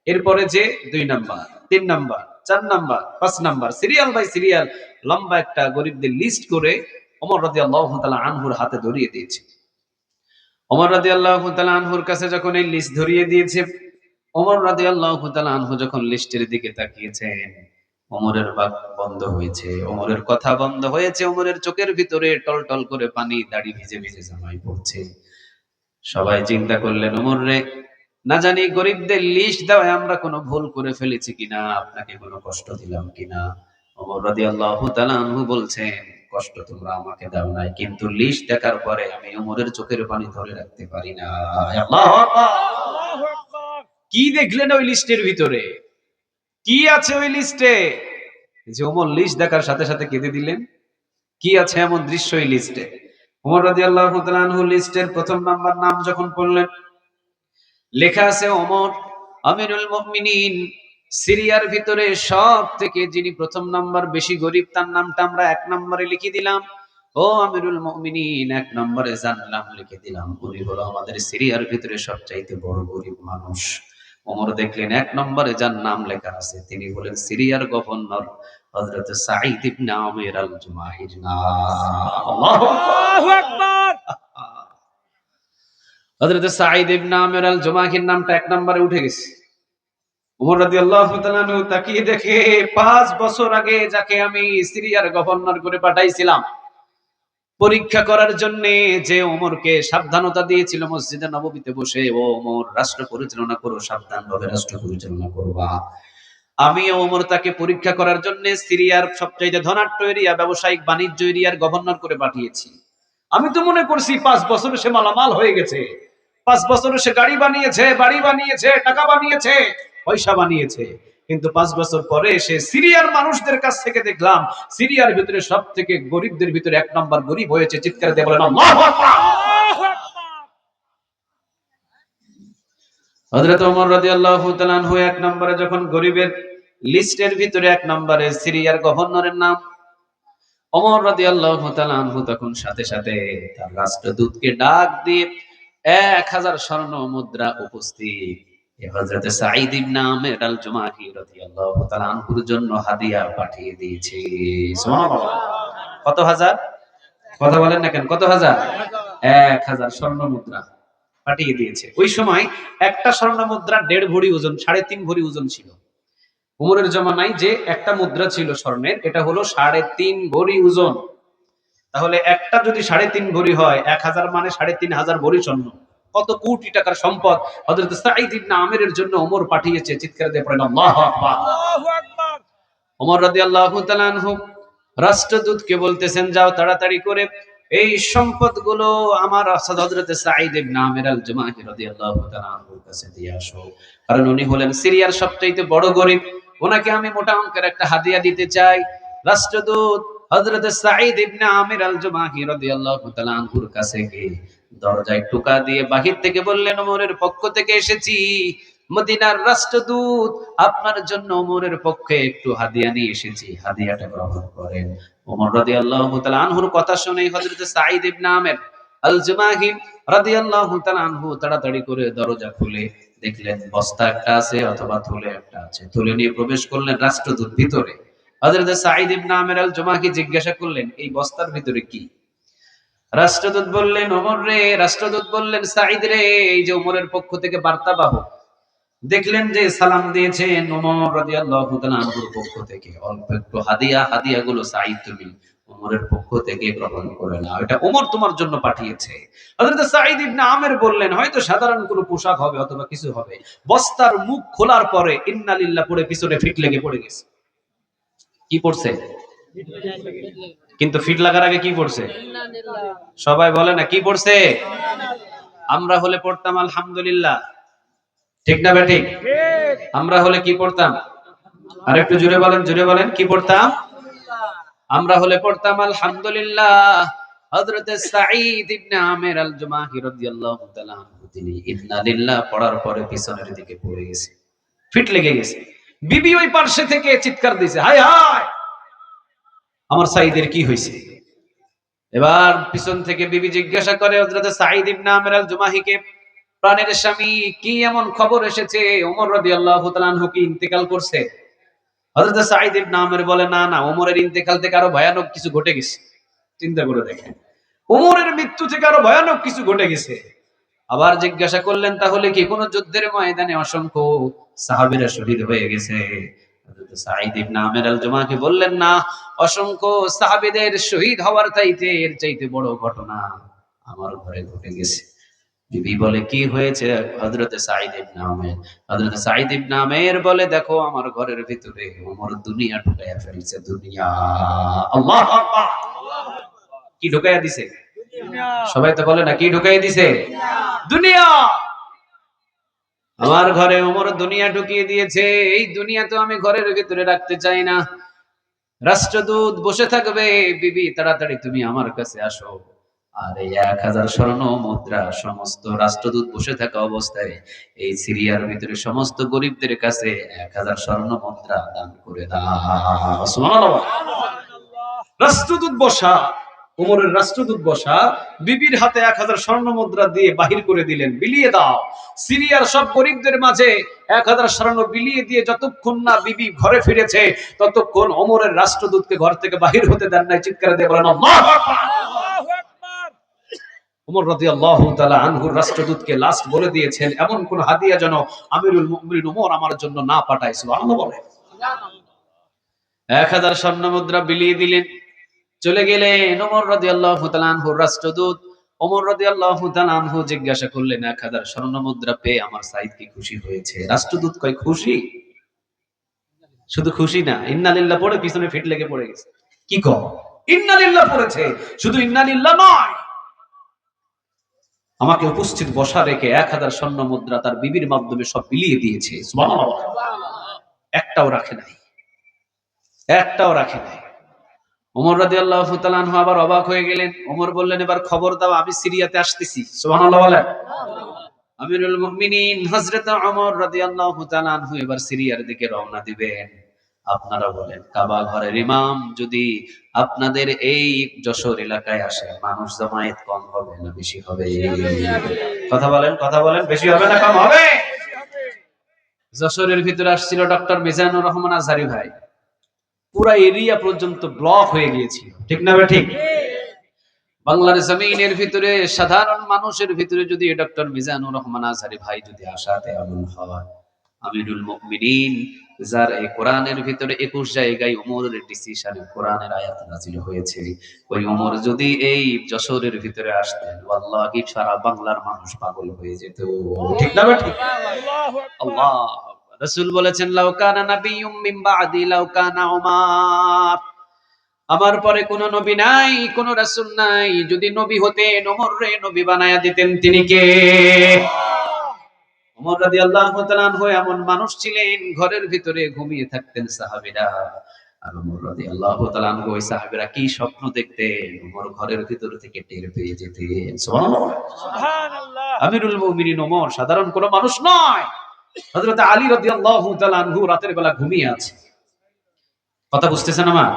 এরপরে যে 2 number, 3 number, 4 number, 5 number, serial by serial লম্বা একটা গরিবদের লিস্ট করে ওমর রাদিয়াল্লাহু তাআলা আনহুর হাতে ধরিয়ে দিয়েছে। ওমর রাদিয়াল্লাহু তাআলা আনহুর কাছে যখন এই লিস্ট ধরিয়ে দিয়েছে, ওমর রাদিয়াল্লাহু তাআলা আনহু যখন লিস্টের দিকে তাকিয়েছেন, ওমরের বাক বন্ধ হয়েছে, ওমরের কথা বন্ধ হয়েছে, ওমরের চোখের ভিতরে টলটল করে পানি, দাড়ি ভিজে ভিজে জামাই পড়ছে। সবাই চিন্তা করলেন, ওমর রে, না জানি গরিবদের লিস্ট দেওয়ায় আমরা কোনো ভুল করে ফেলেছি কিনা, আপনাকে কোনো কষ্ট দিলাম কিনা। ওমর রাদিয়াল্লাহু তাআলা আনহু বলছেন, কষ্ট তোমরা আমাকে দাও নাই, কিন্তু লিস্ট দেখার পরে আমি ওমরের চোখের পানি ধরে রাখতে পারি না। আল্লাহু আকবার। আল্লাহু আকবার। কি দেখলেন ওই লিস্টের ভিতরে? কি আছে ওই লিস্টে যে ওমর লিস্ট দেখার সাথে সাথে কেঁদে দিলেন? কি আছে এমন দৃশ্য এই লিস্টে? ওমর রাদিয়াল্লাহু তাআলা আনহু লিস্টের 1 নাম্বার নাম যখন পড়লেন, লেখা আছে ওমর আমিরুল মুমিনিন। সিরিয়ার ভিতরে সব থেকে যিনি 1 নাম্বার বেশি গরিব, তার নামটা আমরা 1 নম্বরে লিখে দিলাম। ও আমিরুল মুমিনিন, 1 নম্বরে যার নাম লিখে দিলাম, উনি হলো আমাদের সিরিয়ার ভিতরে সবচাইতে বড় গরিব মানুষ। ওমর দেখলেন এক নম্বরে যার নাম লেখা আছে তিনি হলেন সিরিয়ার গভর্নর হযরত সাঈদ ইবনে আমির আল জুমাহির নাম। আল্লাহু আল্লাহু আকবার। হযরত সাঈদ ইবনে আমির আল জুমাহির নামটা এক নম্বরে উঠে গেছে। ওমর রাদিয়াল্লাহু তাআলা আনহু তাকিয়ে দেখে 5 বছর আগে যাকে আমি সিরিয়ার গভর্নর করে পাঠাইছিলাম পরীক্ষা করার জন্য, যে ওমরকে সাবধানতা দিয়েছিল মসজিদে নববীতে বসে, ও ওমর রাষ্ট্র পরিচালনা করো, সাবধানভাবে রাষ্ট্র পরিচালনা করবা। আমি ওমর তাকে পরীক্ষা করার জন্য সিরিয়ার সবচেয়ে ধনাঢ্য এরিয়া, ব্যবসায়িক বাণিজ্য এরিয়ার গভর্নর করে পাঠিয়েছি। আমি তো মনে করছি 5 বছরে সে মালামাল হয়ে গেছে, 5 বছরে সে গাড়ি বানিয়েছে, বাড়ি বানিয়েছে, টাকা বানিয়েছে, পয়সা বানিয়েছে। কিন্তু 5 বছর পরে সে সিরিয়ার মানুষদের কাছ থেকে দেখলাম সিরিয়ার ভিতরে সব থেকে গরিবদের ভিতরে 1 নম্বর গরিব হয়েছে। চিৎকার দিয়ে বলেন আল্লাহু আকবার। আল্লাহু আকবার। হযরত ওমর রাদিয়াল্লাহু তাআলা আনহু 1 নম্বরে যখন গরিবের লিস্টের ভিতরে 1 নম্বরে সিরিয়ার গভর্নরের নাম, ওমর রাদিয়াল্লাহু তাআলা আনহু তখন সাথে সাথে তার রাষ্ট্রদূতকে ডাক দিয়ে 1000 স্বর্ণ মুদ্রা উপস্থিত হযরত সাঈদ ইবনে আমির আল জুমাহি রাদিয়াল্লাহু তাআলা আনহুর জন্য হাদিয়া পাঠিয়ে দিয়েছে। সুবহানাল্লাহ। কত হাজার? কথা বলেন না কেন? কত হাজার? 1000 স্বর্ণ মুদ্রা পাঠিয়ে দিয়েছে। ওই সময় একটা স্বর্ণ মুদ্রা 1.5 ভরি ওজন, 3.5 ভরি ওজন ছিল। উমরের জমানায় যে একটা মুদ্রা ছিল স্বর্ণের, এটা হলো 3.5 ভরি ওজন। তাহলে একটা যদি 3.5 ভরি হয়, 1000 মানে 3500 ভরি স্বর্ণ। কত কোটি টাকার সম্পদ হযরত সাঈদ ইবনে আমিরের জন্য ওমর পাঠিয়েছে। চিৎকার দিয়ে পড়েন আল্লাহু আকবার। আল্লাহু আকবার। ওমর রাদিয়াল্লাহু তাআলা আনহু রাষ্ট্রদূতকে বলতেছেন, যাও তাড়াতাড়ি করে এই সম্পদগুলো আমার হযরত সাঈদ ইবনে আমির আল জুমাহি রাদিয়াল্লাহু তাআলা আনহুর কাছে দিয়ে আসো, কারণ উনি হলেন সিরিয়ার সবচেয়ে বড় গরীব, ওনাকে আমি মোটা অঙ্কের একটা হাদিয়া দিতে চাই। রাষ্ট্রদূত হযরত সাঈদ ইবনে আমির আল জুমাহি রাদিয়াল্লাহু তাআলা আনহুর কাছে গিয়ে দরজায় টোকা দিয়ে বাহির থেকে বললেন, ওমরের পক্ষ থেকে এসেছি, মদিনার রাষ্ট্রদূত, আপনার জন্য ওমরের পক্ষে একটু হাদিয়া নিয়ে এসেছি, হাদিয়াটা গ্রহণ করেন। ওমর রাদিয়াল্লাহু তাআলা আনহুর কথা শুনে হযরত সাঈদ ইবনে আমির আল জুমাহি রাদিয়াল্লাহু তাআলা আনহু তাড়াতাড়ি করে দরজা খুলে দেখলেন বস্তা একটা আছে অথবা থলে একটা আছে। থলে নিয়ে প্রবেশ করলেন রাষ্ট্রদূত ভিতরে। হযরত সাঈদ ইবনে আমির আল জুমাহি জিজ্ঞাসা করলেন, এই বস্তার ভিতরে কি? রাষ্ট্রদূত বললেন, ওমর রে, রাষ্ট্রদূত বললেন, সাঈদ রে, এই যে ওমরের পক্ষ থেকে বার্তাবাহক। দেখলেন যে সালাম দিয়েছেন ওমর রাদিয়াল্লাহু তাআলা আনহুর পক্ষ থেকে, অল্প একটু হাদিয়া, হাদিয়াগুলো সাঈদ তুমি ওমরের পক্ষ থেকে গ্রহণ করে নাও, এটা ওমর তোমার জন্য পাঠিয়েছে। হযরত সাঈদ ইবনে আমির বললেন, হয়তো সাধারণ কোনো পোশাক হবে অথবা কিছু হবে। বস্তার মুখ খোলার পরে ইন্না লিল্লাহ পড়ে পিছনে ফিট লেগে পড়ে গেছে। কি পড়ছে? কিন্তু ফিট লাগার আগে কি পড়ছে? সবাই বলে না কি পড়ছে? আমরা হলে পড়তাম আলহামদুলিল্লাহ, ঠিক না বেঠিক? ঠিক। আমরা হলে কি পড়তাম? আর একটু জোরে বলেন, জোরে বলেন, কি পড়তাম? আমরা হলে পড়তাম আলহামদুলিল্লাহ। হযরত সাঈদ ইবনে আমির আল জুমাহি রাদিয়াল্লাহু তাআলা আনহু তিনি ইন্না লিল্লাহ পড়ার পরে পিছনের দিকে পড়ে গেছে, ফিট লেগে গেছে। বিবি ওই পাশে থেকে চিৎকার দিয়েছে, হায় হায়, আমার সাঈদের কি হয়েছে? এবার পিছন থেকে বিবি জিজ্ঞাসা করে হযরত সাঈদ ইবনে আমির আল জুমাহিকে, প্রাণের স্বামী, কি এমন খবর এসেছে? ওমর রাদিয়াল্লাহু তাআলা আনহু কি ইন্তেকাল করছে? হযরত সাঈদ ইবনে আমির বলে, না না, ওমরের ইন্তেকাল থেকে আরো ভয়ানক কিছু ঘটে গেছে। চিন্তা করে দেখেন, ওমরের মৃত্যু থেকে আরো ভয়ানক কিছু ঘটে গেছে। আবার জিজ্ঞাসা করলেন, তাহলে কি কোন যুদ্ধের ময়দানে অসংখ্য সাহাবীরা শহীদ হয়ে গেছে? হযরত সাঈদ ইবনে আমির আল জুমাহি বললেন, না, অসংখ্য সাহাবীদের শহীদ হওয়ার চাইতে এর চাইতে বড় ঘটনা আমার ঘরে ঘটে গেছে। বিবি বলে, কি হয়েছে হযরত সাঈদ ইবনে আমির? হযরত সাঈদ ইবনে আমির বলে, দেখো আমার ঘরের ভিতরে ওমর দুনিয়া ঢুকাইয়া ফেলেছে, দুনিয়া। আল্লাহু আকবার। কি ঢুকাইয়া দিছে? দুনিয়া। সবাই তো বলে না, কি ঢুকাইয়া দিছে? দুনিয়া। আমার ঘরে ওমর দুনিয়া ঢুকিয়ে দিয়েছে। এই দুনিয়া তো আমি ঘরের ভিতরে রাখতে চাই না। রাষ্ট্রদূত বসে থাকবে, বিবি তাড়াতাড়ি তুমি আমার কাছে আসো। আর এই 1000 স্বর্ণ মুদ্রা সমস্ত রাষ্ট্রদূত বসে থাকা অবস্থায় এই সিরিয়ার ভিতরে সমস্ত গরিবদের কাছে 1000 স্বর্ণ মুদ্রা দান করে দাও। সুবহানাল্লাহ। রাষ্ট্রদূত বসা, ওমরের রাষ্ট্রদূত বসা, বিবির হাতে 1000 স্বর্ণ মুদ্রা দিয়ে বাহির করে দিলেন, বিলিয়ে দাও। সিরিয়ার সব গরিবদের মাঝে 1000 স্বর্ণ বিলিয়ে দিয়ে যতক্ষণ না বিবি ঘরে ফিরেছে ততক্ষণ ওমরের রাষ্ট্রদূতকে ঘর থেকে বাহির হতে দেন নাই। চিৎকার দিয়ে বলেন আল্লাহু আকবার। আল্লাহু আকবার। ওমর রাদিয়াল্লাহু তাআলা আনহুর রাষ্ট্রদূতকে লাস্ট বলে দিয়েছেন, এমন কোন হাদিয়া যেন আমিরুল মুমিনিন ওমর আমার জন্য না পাঠায়। সুবহানাল্লাহ বলে। 1000 স্বর্ণ মুদ্রা বিলিয়ে দিলেন, চলে গেলেন। ওমর রাদিয়াল্লাহু তাআলা আনহুর রাষ্ট্রদূত ওমর রাদিয়াল্লাহু তাআলা আনহু জিজ্ঞাসা করলেন, 1000 স্বর্ণ মুদ্রা পেয়ে আমার সাইদ কি খুশি হয়েছে? রাষ্ট্রদূত কয়, খুশি? শুধু খুশি না, ইন্না লিল্লাহ পড়ে পিছনে ফিট লেগে পড়ে গেছে। কি কও? ইন্না লিল্লাহ পড়েছে, শুধু ইন্না লিল্লাহ নয়, আমাকে উপস্থিত বসা রেখে 1000 স্বর্ণ মুদ্রা তার বিবির মাধ্যমে সব বিলিয়ে দিয়েছে। সুবহানাল্লাহ। একটাও রাখে নাই, একটাও রাখে নাই। ওমর রাদিয়াল্লাহু তাআলা আনহু আবার অবাক হয়ে গেলেন। ওমর বললেন, এবার খবর দাও, আমি সিরিয়াতে আসতেছি। সুবহানাল্লাহ বলেন। আমিরুল মুমিনিন হযরত ওমর রাদিয়াল্লাহু তাআলা আনহু এবার সিরিয়ার দিকে রওনা দিবেন। আপনারা বলেন, কাবা ঘরের ইমাম যদি আপনাদের এই যশোর এলাকায় আসে, মানুষ জমায়েত কম হবে না বেশি হবে? কথা বলেন, কথা বলেন, বেশি হবে না কম হবে? যশোরের ভিতরে আসছিল ডক্টর মিজানুর রহমান আজহারী ভাই, পুরা এরিয়া পর্যন্ত ব্লক হয়ে গিয়েছিল, ঠিক না ভাই? ঠিক। বাংলার জমিনের ভিতরে সাধারণ মানুষের ভিতরে যদি ডক্টর মিজানুর রহমান আজহারী ভাই যদি আশাতে এমন হয়, আমিরুল মুমিনিন যার এই কোরআনের ভিতরে 21 জায়গায় ওমরের ডিসিশনে কোরআনের আয়াত নাযিল হয়েছে, ওই ওমর যদি এই যশোরের ভিতরে আসতেন, ওয়াল্লাহি সারা বাংলার মানুষ পাগল হয়ে যেত, ঠিক না ভাই? ঠিক। আল্লাহু আকবার। আল্লাহ, রাসূল বলেছেন, লাউ কানা নাবিয়্যুম মিন বা'দি লাউ কানা উমার, আমার পরে কোন নবী নাই, কোন রাসূল নাই, যদি নবী হতেন ওমররে নবী বানায়া দিতেন। তিনি কে? ওমর রাদিয়াল্লাহু তাআলা আনহু এমন মানুষ ছিলেন, ঘরের ভিতরে ঘুমিয়ে থাকতেন সাহাবীরা, আর ওমর রাদিয়াল্লাহু তাআলা আনহু ওই সাহাবীরা কি স্বপ্ন দেখতেন ওমর ঘরের ভিতর থেকে টের পেয়ে যেতেন। সুবহানাল্লাহ। সুবহানাল্লাহ। আমিরুল মুমিনিন ওমর সাধারণ কোন মানুষ নয়। হযরত আলী রাদিয়াল্লাহু তাআলা আনহু রাতের বেলা ঘুমিয়ে আছে। কথা বুঝতেছেন আমার?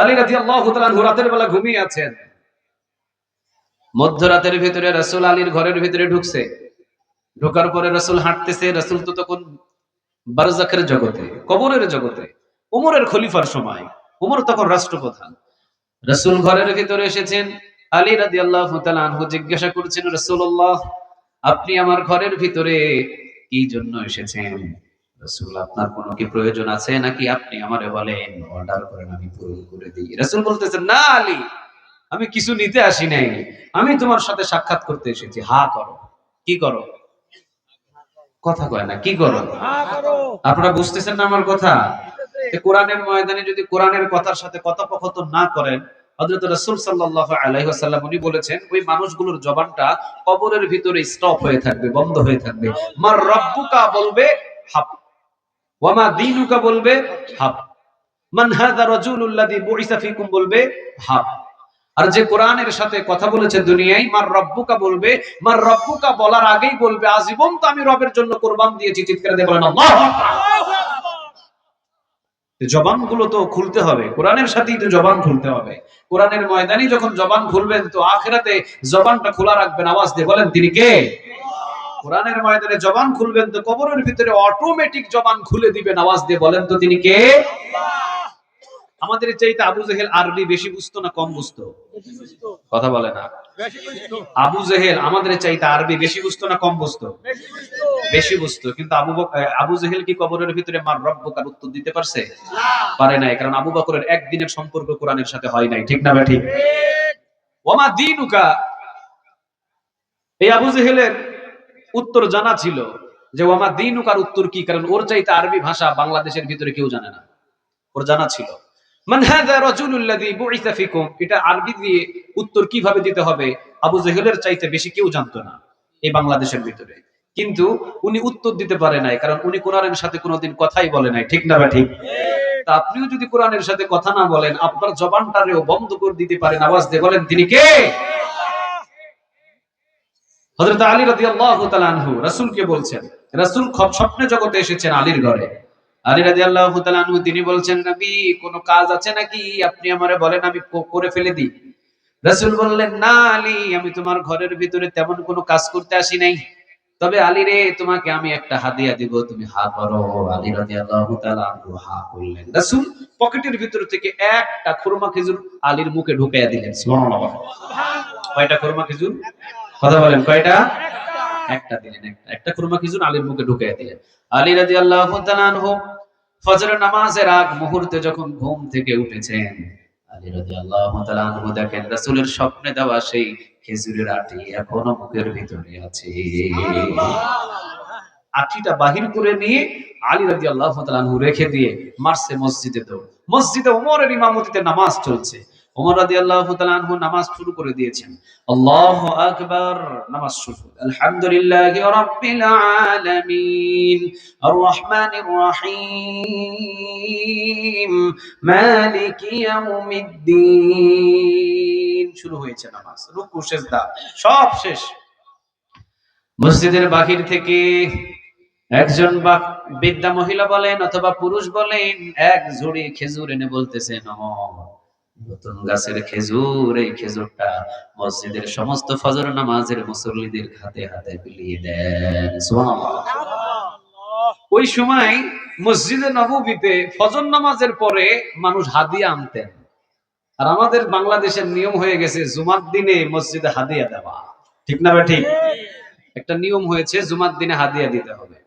আলী রাদিয়াল্লাহু তাআলা আনহু রাতের বেলা ঘুমিয়ে আছেন। মধ্যরাতের ভিতরে রাসূল আলীর ঘরের ভিতরে ঢুকছে। ঢোকার পরে রাসূল হাঁটতেছে। রাসূল তো তখন বারজাখের জগতে, কবরের জগতে, ওমরের খলিফার সময়। ওমর তখন রাষ্ট্রপ্রধান। রাসূল ঘরের ভিতরে এসেছেন। আলী রাদিয়াল্লাহু তাআলা আনহু জিজ্ঞাসা করছেন, রাসূলুল্লাহ, আপনি আমার ঘরের ভিতরে কি জন্য এসেছেন? রাসূল, আপনার কোনো কি প্রয়োজন আছে নাকি আপনি আমারে বলেন, অর্ডার করেন, আমি পূরণ করে দিই। রাসূল বলতেছেন, না আলী, আমি কিছু নিতে আসি নাই, আমি তোমার সাথে সাক্ষাৎ করতে এসেছি। হা করো। কি করো? কথা কয় না, কি করো? হ্যাঁ করো। আপনারা বুঝতেছেন না আমার কথা? কোরআনের ময়দানে যদি কোরআনের কথার সাথে কথোপকথন না করেন, হযরত রাসূল সাল্লাল্লাহু আলাইহি ওয়াসাল্লাম উনি বলেছেন, ওই মানুষগুলোর জবানটা কবরের ভিতরে স্টপ হয়ে থাকবে, বন্ধ হয়ে থাকবে। মার রাব্বুকা বলবে হাব, ওয়া মা দীনুকা বলবে হাব, মান হাযা রাজুলুল্লাযী বুইসা ফীকুম বলবে হাব। আর যে কোরআনের সাথে কথা বলেছে দুনিয়ায়, মার রব্বুকা বলবে, মার রব্বুকা বলার আগেই বলবে, আজীবন তো আমি রবের জন্য কুরবান দিয়েছি। চিৎকার দিয়ে বলেন আল্লাহু আকবার। আল্লাহু আকবার। জবানগুলো তো খুলতে হবে, কোরআনের সাথেই তো জবান খুলতে হবে। কোরআনের ময়দানে যখন জবান খুলবেন, তো আখিরাতে জবানটা খোলা রাখবেন। আওয়াজ দিয়ে বলেন, তিনি কে? কোরআনের ময়দানে জবান খুলবেন, তো কবরের ভিতরে অটোমেটিক জবান খুলে দিবেন। আওয়াজ দিয়ে বলেন তো, তিনি কে? আমাদের চাইতে আবু জেহেল আরবি বেশি বুঝতো না কম বুঝতো? কথা বলে না। বেশি বুঝতো। আবু জেহেল আমাদের চাইতে আরবি বেশি বুঝতো না কম বুঝতো? বেশি বুঝতো। বেশি বুঝতো। কিন্তু আবু জেহেল কি কবরের ভিতরে মার রব্বুকার উত্তর দিতে পারছে? পারে নাই, কারণ আবু বকরের একদিনের সম্পর্ক কোরআনের সাথে হয় নাই, ঠিক না? ঠিক। ওমা দীনুকা, এই আবু জেহেলের উত্তর জানা ছিল যে ওমা দীনুকার উত্তর কি, কারণ ওর চাইতে আরবি ভাষা বাংলাদেশের ভিতরে কেউ জানে না। ওর জানা ছিল মান হাযা রাজুলুল্লাযী বুইসা ফীকুম, এটা আরবি দিয়ে উত্তর কিভাবে দিতে হবে আবু জেহেলের চাইতে বেশি কেউ জানতো না এই বাংলাদেশের ভিতরে। কিন্তু উনি উত্তর দিতে পারে নাই, কারণ উনি কোরআনের সাথে কোনোদিন কথাই বলে নাই, ঠিক না? ঠিক। তা আপনিও যদি কোরআনের সাথে কথা না বলেন, আপনার জবানটারেও বন্ধ করে দিতে পারেন। আওয়াজ দিয়ে বলেন, তিনি কে? হযরত আলী রাদিয়াল্লাহু তাআলা আনহু রাসূলকে বলছেন, রাসূল স্বপ্নে জগতে এসেছেন আলীর ঘরে। আলী রাদিয়াল্লাহু তাআলা আনহু তিনি বলছেন, নবী, কোনো কাজ আছে নাকি? আপনি আমারে বলেন, আমি করে ফেলে দিই। রাসূল বললেন, না আলী, আমি তোমার ঘরের ভিতরে তেমন কোনো কাজ করতে আসি নাই, তবে আলী রে, তোমাকে আমি একটা হাদিয়া দিব, তুমি হা করো। আলী রাদিয়াল্লাহু তাআলা আনহু হা করলেন। রাসূল পকেটের ভিতর থেকে একটা খুরমা খেজুর আলীর মুখে ঢুকাইয়া দিলেন। সুবহানাল্লাহ। কয়টা খুরমা খেজুর? কথা বলেন, কয়টা? একটা দিলেন। একটা খুরমা খেজুর আলীর মুখে ঢুকাইয়া দিলেন। আলী রাদিয়াল্লাহু তাআলা আনহু ফজরের নামাজের আগ মুহূর্তে যখন ঘুম থেকে উঠেছেন, আলী রাদিয়াল্লাহু তাআলা আনহু দেখেন রাসূলের স্বপ্নে দেওয়া সেই খেজুরের আটি এখনো মুখের ভিতরে আছে। আটিটা বাহির করে নিয়ে আলী রাদিয়াল্লাহু তাআলা আনহু রেখে দিয়ে মারছে মসজিদে দৌড়। মসজিদে ওমরের ইমামতিতে নামাজ চলছে। ওমর রাদিয়াল্লাহু তাআলা আনহু নামাজ শুরু করে দিয়েছেন। আল্লাহু আকবার, নামাজ শুরু। আলহামদুলিল্লাহি রাব্বিল আলামিন আর রহমানির রহিম মালিকি ইয়াউমিদ্দিন। শুরু হয়েছে নামাজ, রুকু সিজদা সব শেষ। মসজিদের বাহির থেকে একজন বৃদ্ধা মহিলা বলেন অথবা পুরুষ বলেন, এক ঝুড়ি খেজুর এনে বলতেছেন, নতুন গাছের খেজুর, এই খেজুরটা মসজিদের সমস্ত ফজর নামাজের মুসল্লিদের হাতে হাতে বিলিয়ে দেন। সুবহানাল্লাহ। ওই সময় মসজিদে নববীতে ফজর নামাজের পরে মানুষ হাদিয়া আনতেন। আর আমাদের বাংলাদেশের নিয়ম হয়ে গেছে জুমার দিনে মসজিদে হাদিয়া দেওয়া। ঠিক না ভাই? ঠিক। একটা নিয়ম হয়েছে জুমার দিনে হাদিয়া দিতে হবে।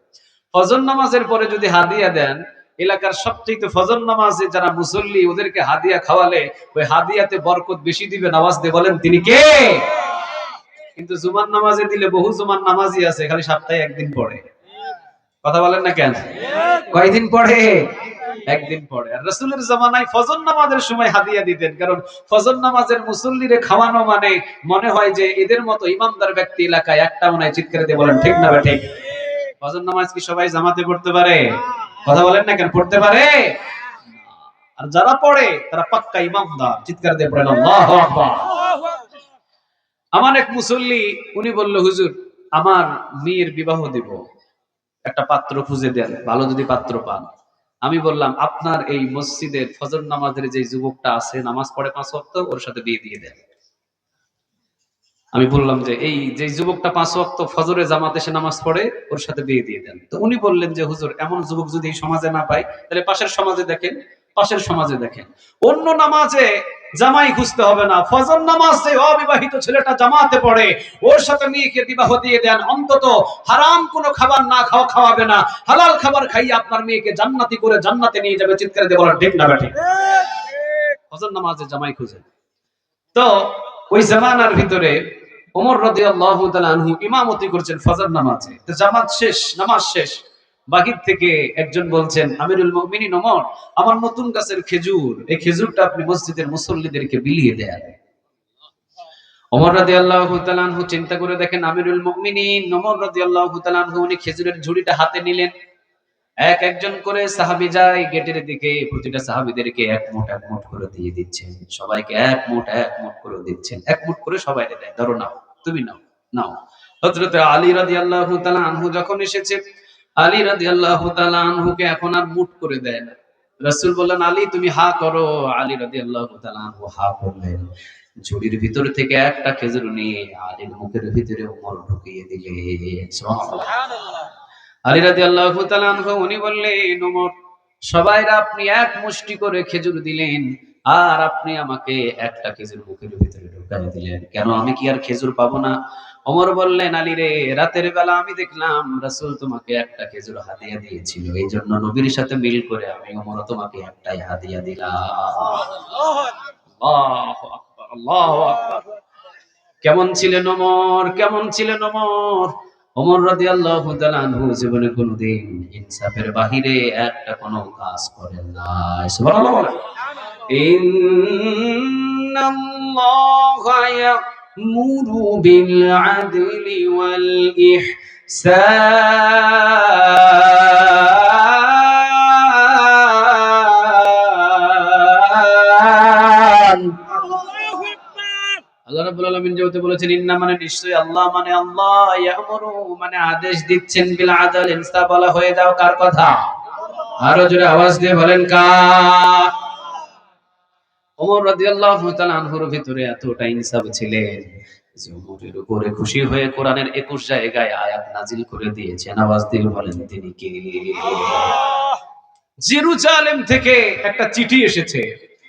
ফজর নামাজের পরে যদি হাদিয়া দেন, এলাকার সবচেয়ে ফজর নামাজে যারা মুসল্লি ওদেরকে হাদিয়া খাওয়ালে ওই হাদিয়াতে বরকত বেশি দিবে। নামাজ দিয়ে বলেন তিনি কে? কিন্তু জুমার নামাজে দিলে বহু জুমার নামাজি আছে খালি সপ্তাহে একদিন পড়ে। কথা বলেন না কেন? কয়দিন পড়ে? একদিন পড়ে। আর রাসূলের জামানায় ফজর নামাজের সময় হাদিয়া দিতেন, কারণ ফজর নামাজের মুসল্লিরে খাওয়ানো মানে মনে হয় যে এদের মতো ইমানদার ব্যক্তি এলাকায় একটাও নাই। চিৎকার দিয়ে বলেন ঠিক না বা ঠিক? ফজর নামাজ কি সবাই জামাতে পড়তে পারে? কথা বলেন না কেন? পড়তে পারে? আর যারা পড়ে তারা পাক্কা ইমানদার। চিৎকার দিয়ে পড়েন আল্লাহু আকবার। আমার এক মুসল্লি উনি বলল, হুজুর আমার মেয়ের বিবাহ দিব, একটা পাত্র খুঁজে দেন, ভালো যদি পাত্র পান। আমি বললাম, আপনার এই মসজিদের ফজর নামাজের যে যুবকটা আছে, নামাজ পড়ে 5 ওয়াক্ত, ওর সাথে বিয়ে দিয়ে দেন। আমি বললাম যে এই যে যুবকটা 5 ওয়াক্ত ফজরে জামাতে এসে নামাজ পড়ে, ওর সাথে বিয়ে দিয়ে দেন। তো উনি বললেন যে হুজুর, এমন যুবক যদি এই সমাজে না পাই, তাহলে পাশের সমাজে দেখেন। পাশের সমাজে দেখেন। অন্য নামাজে জামাই খুঁজতে হবে না, ফজর নামাজে অবিবাহিত ছেলেটা জামাতে পড়ে, ওর সাথে মেয়েকে বিবাহ দিয়ে দেন। অন্তত হারাম কোনো খাবার না খাওয়াবে না, হালাল খাবার খাইয়ে আপনার মেয়েকে জান্নাতি করে জান্নাতে নিয়ে যাবে। চিৎকার দিয়ে বলেন ঠিক না ঠিক? ফজর নামাজে জামাই খুঁজে। তো ওই জামানার ভিতরে ওমর রাদিয়াল্লাহু তাআলা আনহু ইমামতি করছেন ফজর নামাজে। তো জামাত শেষ, নামাজ শেষ। বাহির থেকে একজন বলছেন, আমিরুল মুমিনিন ওমর, আমার নতুন গাছের খেজুর, এই খেজুরটা আপনি মসজিদের মুসল্লিদেরকে বিলিয়ে দেন। ওমর রাদিয়াল্লাহু তাআলা আনহু চিন্তা করে দেখেন, আমিরুল মুমিনিন ওমর রাদিয়াল্লাহু তাআলা আনহু উনি খেজুরের ঝুড়িটা হাতে নিলেন। একজন করে সাহাবী যায় গেটের দিকে, প্রতিটা সাহাবীদেরকে এক মুঠ করে দিয়ে দিচ্ছেন। সবাইকে এক মুঠ করে দিচ্ছেন। এক মুঠ করে সবাইকে দেয়, ধরো নাও, তুমি নাও, নাও। হযরত আলী রাদিয়াল্লাহু তাআলা আনহু যখন এসেছে, আলী রাদিয়াল্লাহু তাআলা আনহুকে এখন আর মুঠ করে দেয় না। রাসূল বললেন, আলী তুমি হা করো। আলী রাদিয়াল্লাহু তাআলা আনহু হা করলেন। ঝুড়ির ভিতর থেকে একটা খেজুর নিয়ে আলীর মুখের ভিতরে ওমর ঢুকিয়ে দিলেন। সুবহানাল্লাহ। আলী রাদিয়াল্লাহু তাআলা আনহু উনি বললেন, ওমর, সবাইরা আপনি এক মুষ্টি করে খেজুর দিলেন, আর আপনি আমাকে একটা খেজুর মুখের ভিতরে ঢুকাই দিলেন, কেন? আমি কি আর খেজুর পাবো না? ওমর বললেন, আলী রে, রাতের বেলা আমি দেখলাম রাসূল তোমাকে একটা খেজুর হাদিয়া দিয়েছিল, এই জন্য নবীর সাথে মিল করে আমি ওমর তোমাকে একটাই হাদিয়া দিলাম। আল্লাহু আকবার, আল্লাহু আকবার। কেমন ছিলেন ওমর? কেমন ছিলেন ওমর? ওমর রাদিয়াল্লাহু তাআলা আনহু জীবনে কোনোদিন ইনসাফের বাহিরে একটা কোনো কাজ করেন নাই। সুবহানাল্লাহ বলেন। ইন্নাল্লাহা ইয়া'মুরু বিল আদলি ওয়াল ইহসান। আল্লাহ রাব্বুল আলামিন যেহেতু বলেছেন ইন্না মানে নিশ্চয়ই, আল্লাহ মানে আল্লাহ, ইয়ামুরু মানে আদেশ দিচ্ছেন, বিল আদল ইনসাফ বলা হয়ে যাও। কার কথা? আরো জোরে আওয়াজ দিয়ে বলেন কার? ওমর রাদিয়াল্লাহু তাআলা আনহুর ভিতরে এতটা ইনসাফ ছিলেন যে ওমরের উপরে খুশি হয়ে কোরআনের 21 জায়গায় আয়াত নাজিল করে দিয়েছেন। আওয়াজ দিয়ে বলেন তিনি কে? আল্লাহ জেরুজালেম থেকে একটা চিঠি এসেছে।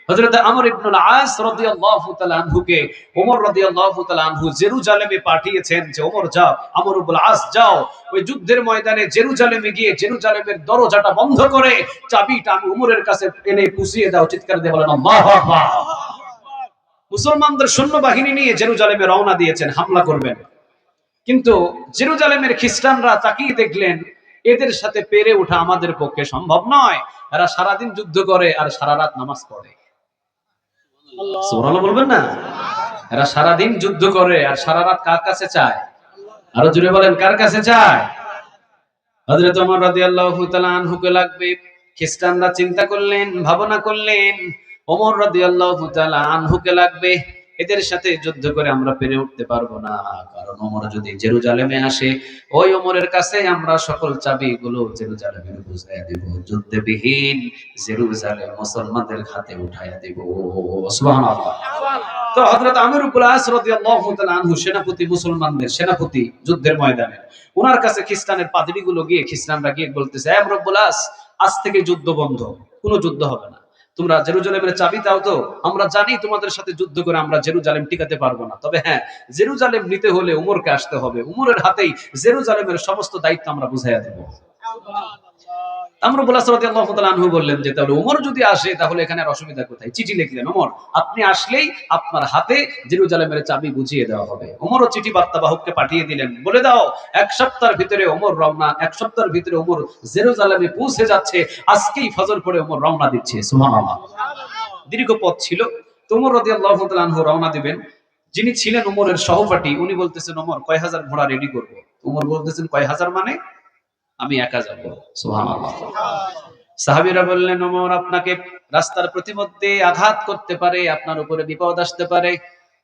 হযরত আমর ইবনুল আস রাদিয়াল্লাহু তাআলা আনহুকে ওমর রাদিয়াল্লাহু তাআলা আনহু জেরুজালেমে পাঠিয়েছেন যে ওমর যাও, আমর ইবনুল আস যাও, ওই যুদ্ধের ময়দানে জেরুজালেমে গিয়ে জেরুজালেমের দরজাটা বন্ধ করে চাবিটা আমি ওমরের কাছে এনে পুষিয়ে দাও। চিৎকার দিয়ে বলেন আল্লাহু আকবার। মুসলমানদের সৈন্যবাহিনী নিয়ে জেরুজালেমে রওনা দিয়েছেন, হামলা করবেন। কিন্তু জেরুজালেমের খ্রিস্টানরা তাকিয়ে দেখলেন এদের সাথে পেরে ওঠা আমাদের পক্ষে সম্ভব নয়। এরা সারাদিন যুদ্ধ করে আর সারা রাত নামাজ পড়ে। সুবহানাল্লাহ বলবেন না? এরা সারাদিন যুদ্ধ করে আর সারা রাত কার কাছে চায়? আরো জোরে বলেন, কার কাছে চায়? হযরত ওমর রাদিয়াল্লাহু তাআলা আনহুকে লাগবে। খ্রিস্টানরা চিন্তা করলেন, ভাবনা করলেন, ওমর রাদিয়াল্লাহু তাআলা আনহুকে লাগবে। এদের সাথে যুদ্ধ করে আমরা পেরে উঠতে পারবো না, কারণ ওমর যদি জেরুজালেমে আসে ওই ওমরের কাছে আমরা সকল চাবিগুলো জেরুজালেমে বুঝাইয়া দেব, যুদ্ধবিহীন জেরুজালেম মুসলমানদের হাতে উঠাইয়া দেব। সুবহানাল্লাহ। তো হযরত আমর ইবনে আস রাদিয়াল্লাহু তাআলা আনহু সেনাপতি, মুসলমানদের সেনাপতি যুদ্ধের ময়দানে, ওনার কাছে খ্রিস্টানের পাদ্রীগুলো গিয়ে, খ্রিস্টানরা গিয়ে বলতেছে, আমর ইবনে আস, আজ থেকে যুদ্ধ বন্ধ, কোনো যুদ্ধ হবে না। তোমরা জেরুজালেমের চাবি দাও তো, আমরা জানি তোমাদের সাথে যুদ্ধ করে আমরা জেরুজালেম টিকাতে পারবো না, তবে হ্যাঁ, জেরুজালেম নিতে হলে উমরকে আসতে হবে, উমরের হাতেই জেরুজালেমের সমস্ত দায়িত্ব আমরা বুঝাইয়া দেব। আমর ইবনে আস রাদিয়াল্লাহু তাআলা আনহু বললেন যে তাহলে ওমর যদি আসে তাহলে এখানে আর অসুবিধা কোথায়? চিঠি লিখলেন, ওমর আপনি আসলেই আপনার হাতে জেরুজালেমের চাবি বুঝিয়ে দেওয়া হবে। ওমরও চিঠি বার্তাবাহককে পাঠিয়ে দিলেন, বলে দাও এক সপ্তাহের ভিতরে ওমর রওনা, এক সপ্তাহের ভিতরে ওমর জেরুজালেমে পৌঁছে যাচ্ছে, আজকেই ফজর পড়ে ওমর রওনা দিচ্ছে। সুবহানাল্লাহ। দীর্ঘ পথ ছিল। তো ওমর রাদিয়াল্লাহু তাআলা আনহু রওনা দিবেন। যিনি ছিলেন ওমরের সহপাঠী, উনি বলতেছেন ওমর কয় হাজার ঘোড়া রেডি করব? ওমর বলতেছেন কয় হাজার মানে? আমি একা যাব। সুবহানাল্লাহ। সাহাবীরা বললেন ওমর আপনাকে রাস্তার প্রতিমধ্যে আঘাত করতে পারে, আপনার উপরে বিপদ আসতে পারে।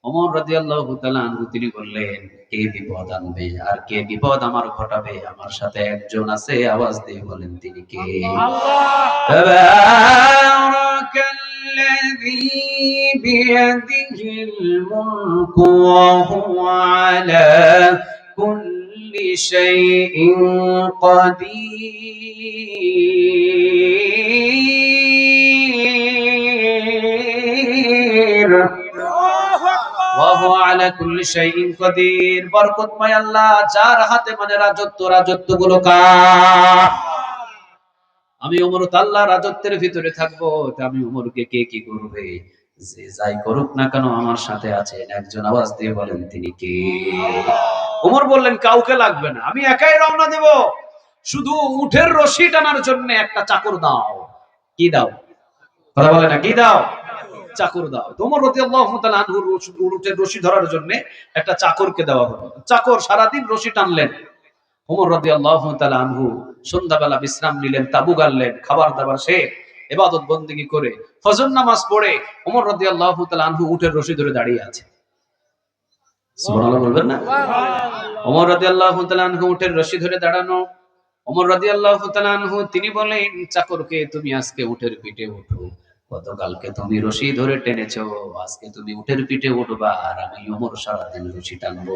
ওমর রাদিয়াল্লাহু তাআলা আনহু তিনি বললেন কে বিপদ আনবে আর কে বিপদ আমার ঘটাবে? আমার সাথে একজন আছে, আওয়াজ দিয়ে বলেন তিনি কে? তাবারাকাল্লাযী বিয়াদিহিল মুলকু ওয়া হুয়া আলা কুল্লি শাইইন কাদির। ওয়া হুয়া আলা কুল্লি শাইইন কাদির। বরকতময় আল্লাহ, যার হাতে মানে রাজত্ব, রাজত্বগুলো কার? আমি ওমর তো আল্লাহ রাজত্বের ভিতরে থাকবো, তা আমি ওমরকে কে কি করবে? যে যাই করুক না কেন আমার সাথে আছেন একজন, আওয়াজ দিয়ে বলেন তিনি কে? ওমর বললেন কাউকে লাগবে না, আমি একাই রওনা দেব, শুধু উটের রশি টানার জন্য একটা চাকর দাও। কি দাও? কথা বলে না, কি দাও? চাকর দাও। ওমর রাদিয়াল্লাহু তাআলা আনহুর উটের রশি ধরার জন্য একটা চাকরকে দেওয়া হলো। চাকর সারাদিন রশি টানলেন। ওমর রাদিয়াল্লাহু তাআলা আনহু সন্ধ্যাবেলা বিশ্রাম নিলেন, তাবু গাড়লেন, খাবার দাবার শেষ, ইবাদত বন্দেগী করে ফজর নামাজ পড়ে ওমর রাদিয়াল্লাহু তাআলা আনহু উটের রশি ধরে দাঁড়িয়ে আছে। সুবহানাল্লাহ বলবেন না? ওমর রাদিয়াল্লাহু তাআলা আনহু উটের রশি ধরে দাঁড়ানো। ওমর রাদিয়াল্লাহু তাআলা আনহু তিনি বলেন চাকরকে, তুমি আজকে উটের পিঠে ওঠো, গতকালকে তুমি রশি ধরে টেনেছো, আজকে তুমি উটের পিঠে উঠবা আর আমি ওমর সারাদিন রশি টানবো।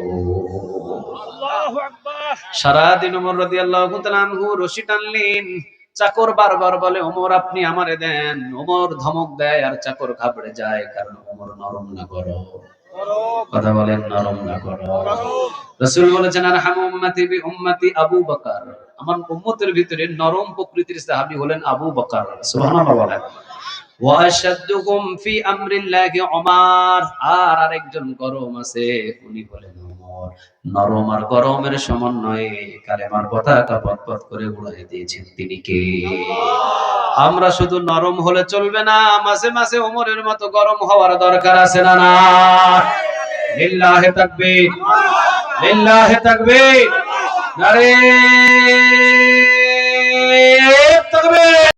আল্লাহু আকবার। সারাদিন ওমর রাদিয়াল্লাহু তাআলা আনহু রশি টানলেন। চাকর বারবার বলে ওমর আপনি আমারে দেন। ওমর ধমক দেয় আর চাকর ঘাবড়ে যায়, কারণ ওমর নরম না গরম। কথা বলেন, নরম না গরম? রাসূল বলেছেন আরহামু উম্মতি বি উম্মতি আবু বকর, আমার উম্মতের ভিতরে নরম প্রকৃতির সাহাবী হলেন আবু বকর। সুবহানাল্লাহ বলেন। ওয়া আশাদ্দুকুম ফি আমরিল্লাহি উমর, আর আরেকজন গরম আছে, উনি হলেন ওমর। নরম আর গরমের সমন্বয়ে কালেমার পতাকা পথ করে উড়িয়ে দিয়েছেন তিনি কে? আমরা শুধু নরম হলে চলবে না, মাঝে মাঝে ওমরের মতো গরম হওয়ার দরকার আছে না? না, লিল্লাহি তাকবীর, লিল্লাহি তাকবীর, নারে